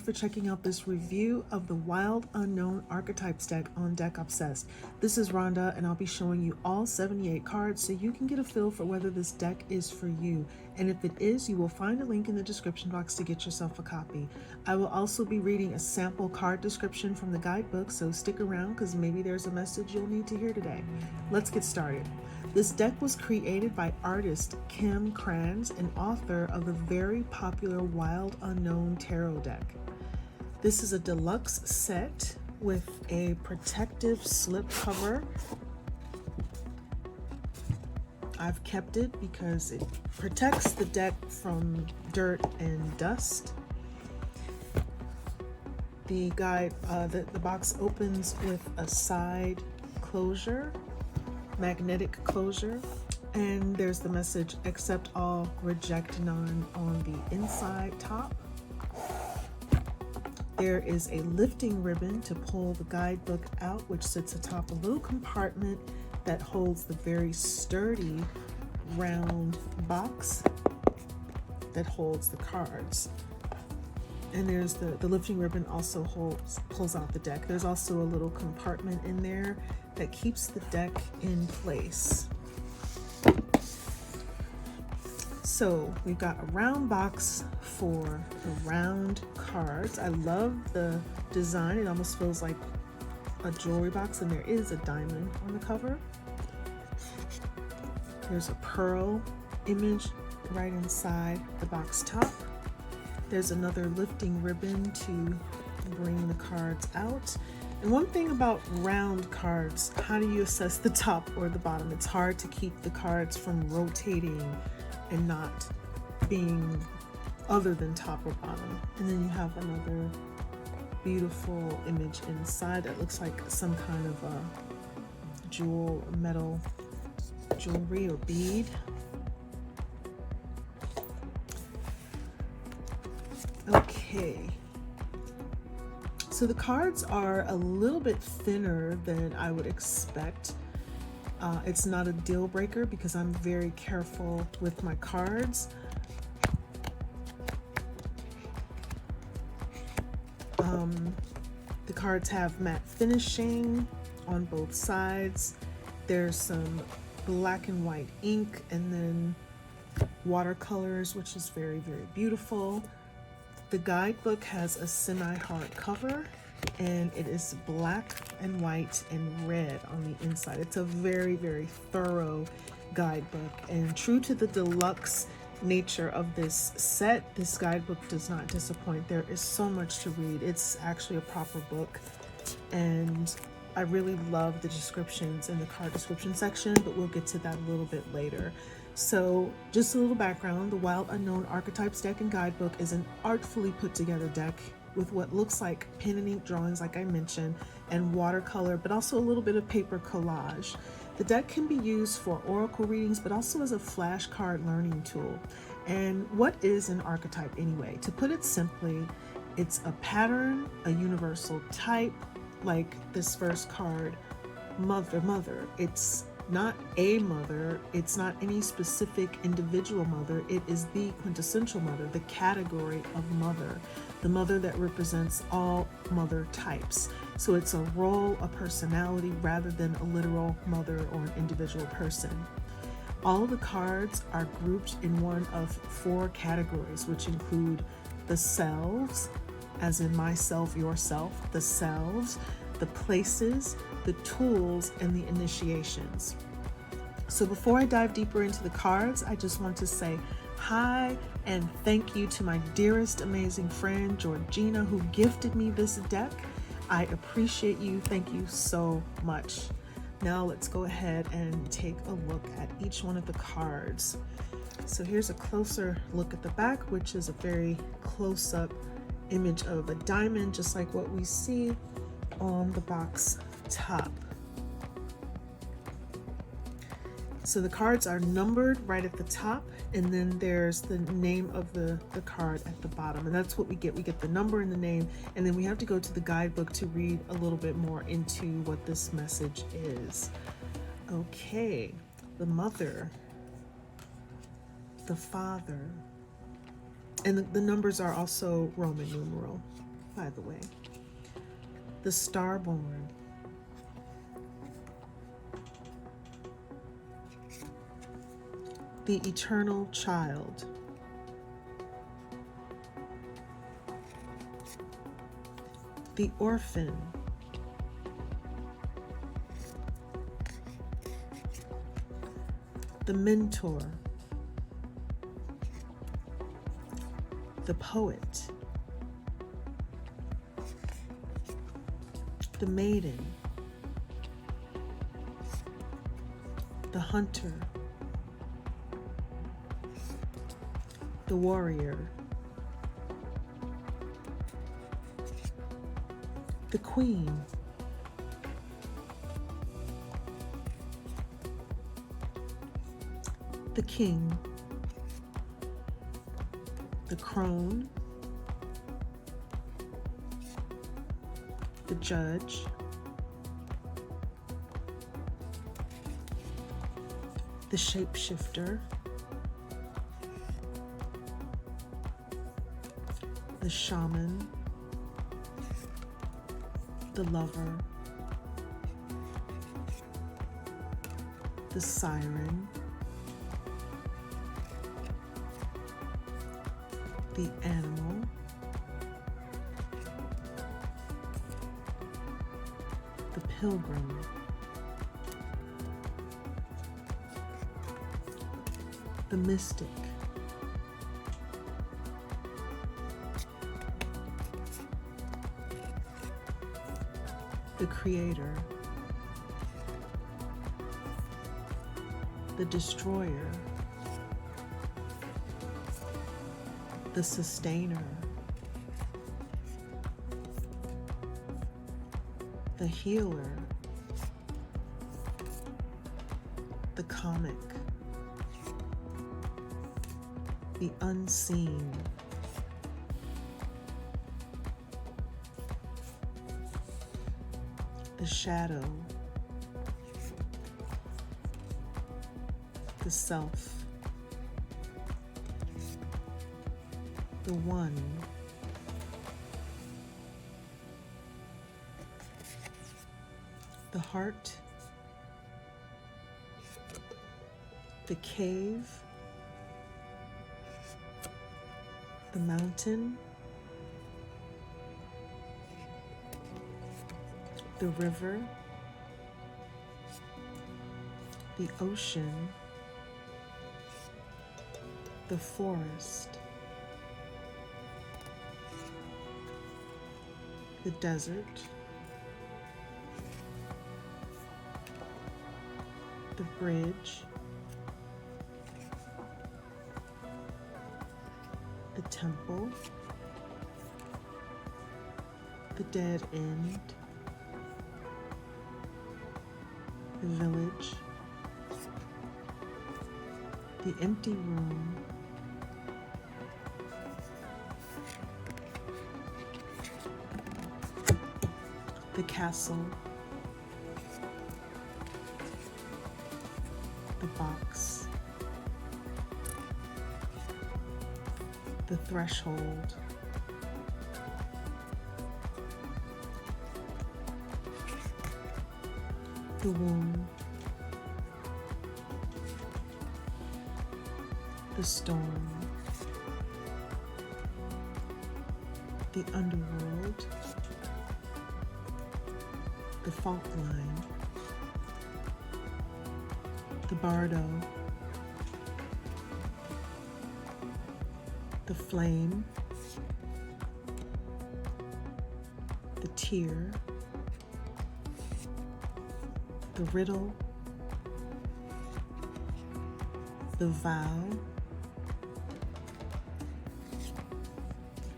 for checking out this review of the Wild Unknown Archetypes deck on Deck Obsessed. This is Rhonda, and I'll be showing you all 78 cards so you can get a feel for whether this deck is for you. And if it is, you will find a link in the description box to get yourself a copy. I will also be reading a sample card description from the guidebook, so stick around because maybe there's a message you'll need to hear today. Let's get started. This deck was created by artist Krans and author of the very popular Wild Unknown Tarot deck. This is a deluxe set with a protective slip cover. I've kept it because it protects the deck from dirt and dust. The box opens with a side closure, magnetic closure, and there's the message accept all, reject none on the inside top. There is a lifting ribbon to pull the guidebook out, which sits atop a little compartment that holds the very sturdy round box that holds the cards. And there's the lifting ribbon also pulls out the deck. There's also a little compartment in there that keeps the deck in place. So we've got a round box for the round cards. I love the design. It almost feels like a jewelry box, and there is a diamond on the cover. There's a pearl image right inside the box top. There's another lifting ribbon to bring the cards out. And one thing about round cards, how do you assess the top or the bottom? It's hard to keep the cards from rotating and not being other than top or bottom. And then you have another beautiful image inside that looks like some kind of a metal jewelry or bead. Okay, so the cards are a little bit thinner than I would expect. It's not a deal breaker because I'm very careful with my cards. The cards have matte finishing on both sides. There's some black and white ink and then watercolors, which is very, very beautiful. The guidebook has a semi-hard cover, and it is black and white and red on the inside. It's a very, very thorough guidebook, and true to the deluxe nature of this set, this guidebook does not disappoint. There is so much to read. It's actually a proper book, and I really love the descriptions in the card description section, but we'll get to that a little bit later. So just a little background, the Wild Unknown Archetypes deck and guidebook is an artfully put together deck with what looks like pen and ink drawings, like I mentioned, and watercolor, but also a little bit of paper collage. The deck can be used for oracle readings, but also as a flashcard learning tool. And what is an archetype anyway? To put it simply, it's a pattern, a universal type, like this first card, mother. It's not a mother, it's not any specific individual mother, it is the quintessential mother, the category of mother, the mother that represents all mother types. So it's a role, a personality, rather than a literal mother or an individual person. All of the cards are grouped in one of 4 categories, which include the selves, as in myself, yourself, the selves, the places, the tools, and the initiations. So before I dive deeper into the cards, I just want to say hi and thank you to my dearest amazing friend Georgina, who gifted me this deck. I appreciate you. Thank you so much. Now let's go ahead and take a look at each one of the cards. So here's a closer look at the back, which is a very close-up image of a diamond, just like what we see on the box top. So the cards are numbered right at the top, and then there's the name of the card at the bottom, and that's what we get. We get the number and the name, and then we have to go to the guidebook to read a little bit more into what this message is. Okay, the mother, the father, and the numbers are also Roman numeral. by the way. The Starborn. The Eternal Child. The Orphan. The Mentor. The Poet. The Maiden. The Hunter. The Warrior. The Queen. The King. The Crone. The Judge. The Shapeshifter. The Shaman. The Lover. The Siren. The Animal. The Pilgrim. The Mystic. The Creator. The Destroyer. The Sustainer. The Healer. The Comic. The Unseen. The Shadow. The Self. The One. The Heart. The Cave. The Mountain. The River. The Ocean. The Forest. The Desert. The Bridge. The Temple. The Dead End. The Village. The Empty Room. The Castle. The Box. The Threshold. The Womb. The Storm. The Underworld. The Fault Line. The Bardo. The Flame. The Tear. The Riddle. The Vow.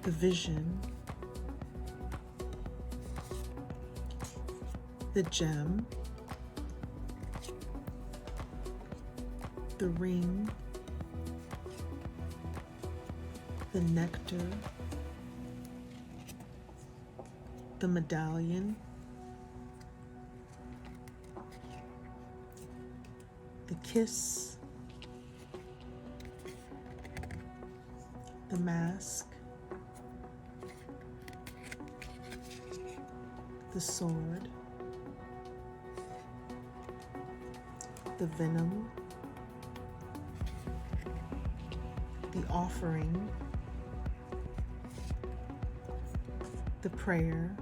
The Vision. The Gem. The Ring. The Nectar. The Medallion. The Kiss. The Mask. the sword, the venom, the offering, the prayer,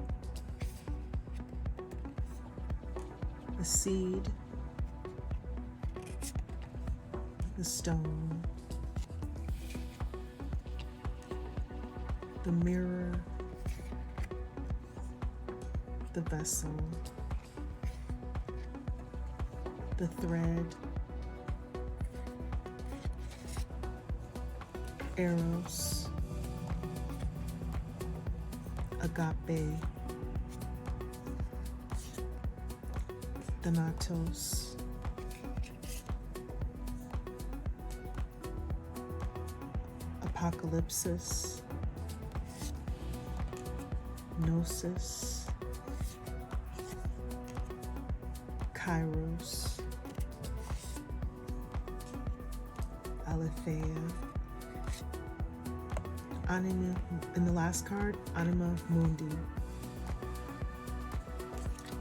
the seed, the stone, the mirror, the vessel, the thread, eros, agape, thanatos, apocalypsis, gnosis, kairos, aletheia, anima, and the last card, anima mundi.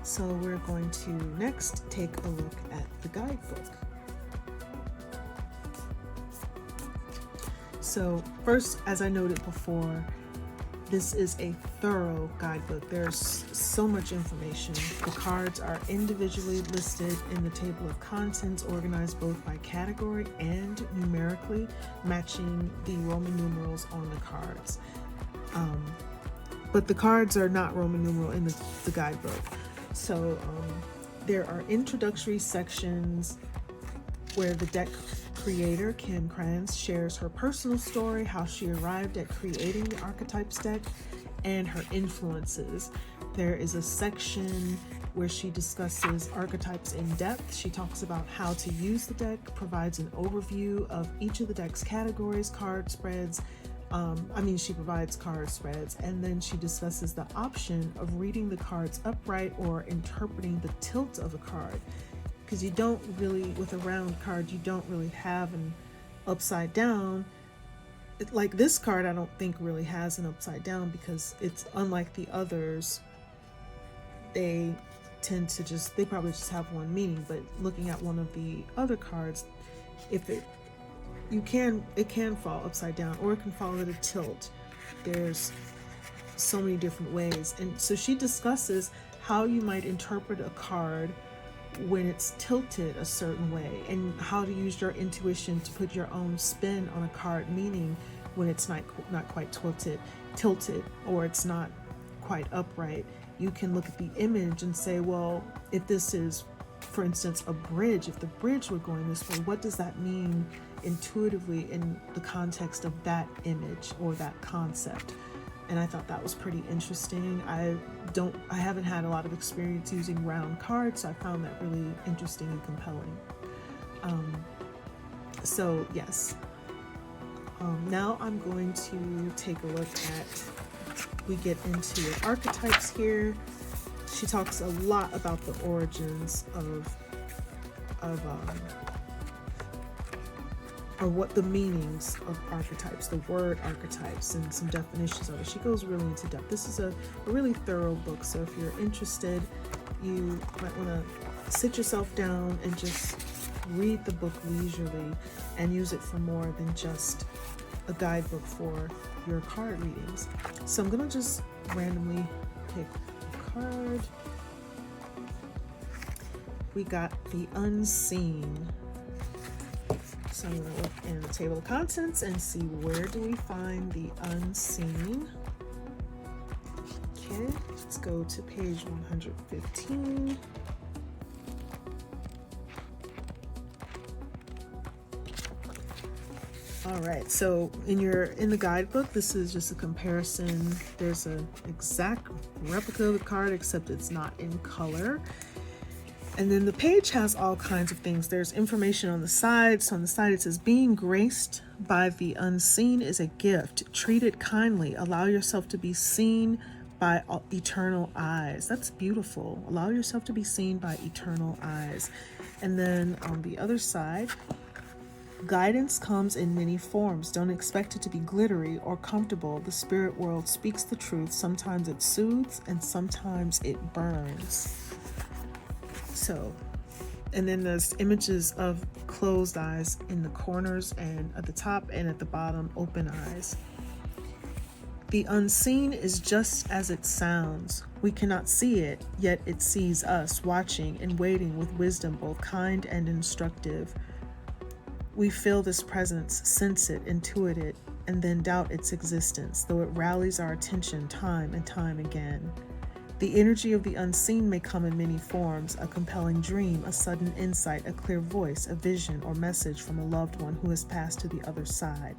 So we're going to next take a look at the guidebook. So first, as I noted before, this is a thorough guidebook. There's so much information. The cards are individually listed in the table of contents, organized both by category and numerically, matching the Roman numerals on the cards. But the cards are not Roman numeral in the guidebook. So there are introductory sections where the deck creator, Krans, shares her personal story, how she arrived at creating the Archetypes deck, and her influences. There is a section where she discusses archetypes in depth. She talks about how to use the deck, provides an overview of each of the deck's categories, card spreads. She provides card spreads, and then she discusses the option of reading the cards upright or interpreting the tilt of a card. Because you don't really, with a round card, you don't really have an upside down. Like this card, I don't think really has an upside down because it's unlike the others. They tend to they probably just have one meaning. But looking at one of the other cards, it can fall upside down, or it can fall at a tilt. There's so many different ways, and so she discusses how you might interpret a card when it's tilted a certain way, and how to use your intuition to put your own spin on a card, meaning when it's not quite tilted, or it's not quite upright. You can look at the image and say, well, if this is, for instance, a bridge, if the bridge were going this way, what does that mean intuitively in the context of that image or that concept? And I thought that was pretty interesting. I haven't had a lot of experience using round cards, so I found that really interesting and compelling. So yes, now I'm going to take a look at, we get into archetypes here. She talks a lot about the origins or what the meanings of archetypes, the word archetypes, and some definitions of it. She goes really into depth. This is a really thorough book, so if you're interested, you might want to sit yourself down and just read the book leisurely and use it for more than just a guidebook for your card readings. So I'm going to just randomly pick a card. We got the Unseen. So I'm going to look in the table of contents and see where do we find the Unseen. Okay, let's go to page 115. All right, so in the guidebook, this is just a comparison. There's an exact replica of the card, except it's not in color. And then the page has all kinds of things. There's information on the side. So on the side it says, being graced by the unseen is a gift. Treat it kindly. Allow yourself to be seen by eternal eyes. That's beautiful. Allow yourself to be seen by eternal eyes. And then on the other side, Guidance comes in many forms. Don't expect it to be glittery or comfortable. The spirit world speaks the truth. Sometimes it soothes and sometimes it burns. So, and then there's images of closed eyes in the corners and at the top and at the bottom, open eyes. The unseen is just as it sounds. We cannot see it, yet it sees us, watching and waiting with wisdom, both kind and instructive. We feel this presence, sense it, intuit it, and then doubt its existence, though it rallies our attention time and time again. The energy of the unseen may come in many forms: a compelling dream, a sudden insight, a clear voice, a vision or message from a loved one who has passed to the other side.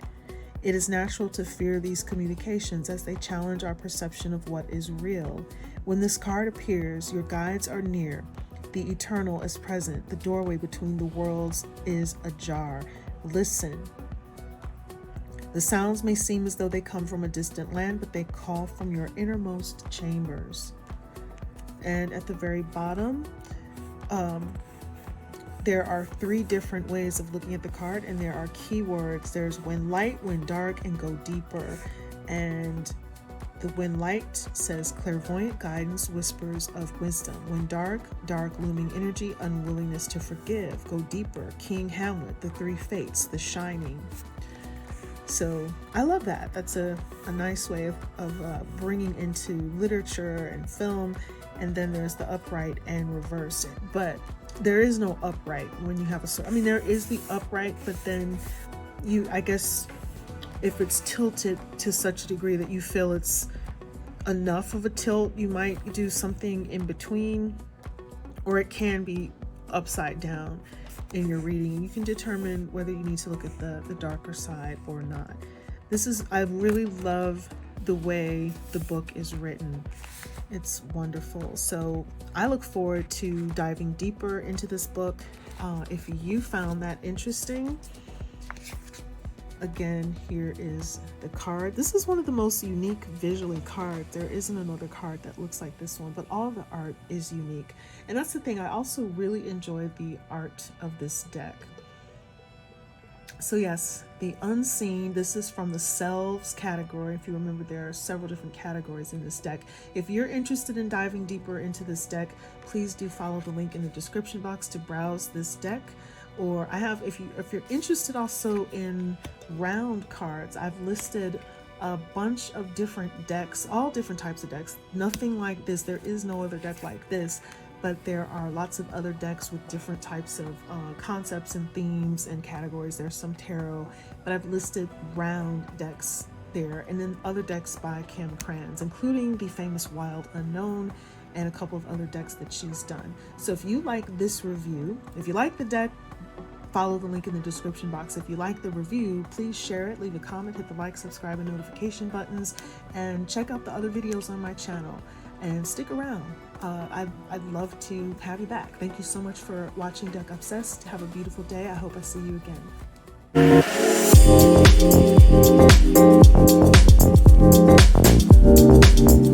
It is natural to fear these communications as they challenge our perception of what is real. When this card appears, your guides are near. The eternal is present. The doorway between the worlds is ajar. Listen. The sounds may seem as though they come from a distant land, but they call from your innermost chambers. And at the very bottom, there are 3 different ways of looking at the card, and there are keywords. There's when light, when dark, and go deeper. And the when light says clairvoyant guidance, whispers of wisdom. When dark, dark looming energy, unwillingness to forgive. Go deeper, King Hamlet, the 3 fates, the shining. So I love that. That's a nice way of bringing into literature and film. And then there's the upright and reverse. But there is no upright when you have a sword. I mean, there is the upright, but then I guess if it's tilted to such a degree that you feel it's enough of a tilt, you might do something in between, or it can be upside down in your reading. You can determine whether you need to look at the darker side or not. I really love the way the book is written. It's wonderful. So I look forward to diving deeper into this book. If you found that interesting, again, here is the card. This is one of the most unique visually cards. There isn't another card that looks like this one, but all the art is unique. And that's the thing. I also really enjoy the art of this deck. So yes, the unseen, this is from the selves category. If you remember, there are several different categories in this deck. If you're interested in diving deeper into this deck, please do follow the link in the description box to browse this deck. Or I have, if you're interested also in round cards, I've listed a bunch of different decks, all different types of decks. Nothing like this. There is no other deck like this. But there are lots of other decks with different types of concepts and themes and categories. There's some tarot, but I've listed round decks there, and then other decks by Krans, including the famous Wild Unknown and a couple of other decks that she's done. So if you like this review, if you like the deck, follow the link in the description box. If you like the review, please share it, leave a comment, hit the like, subscribe, and notification buttons, and check out the other videos on my channel. And stick around. I'd love to have you back. Thank you so much for watching Deck Obsessed. Have a beautiful day. I hope I see you again.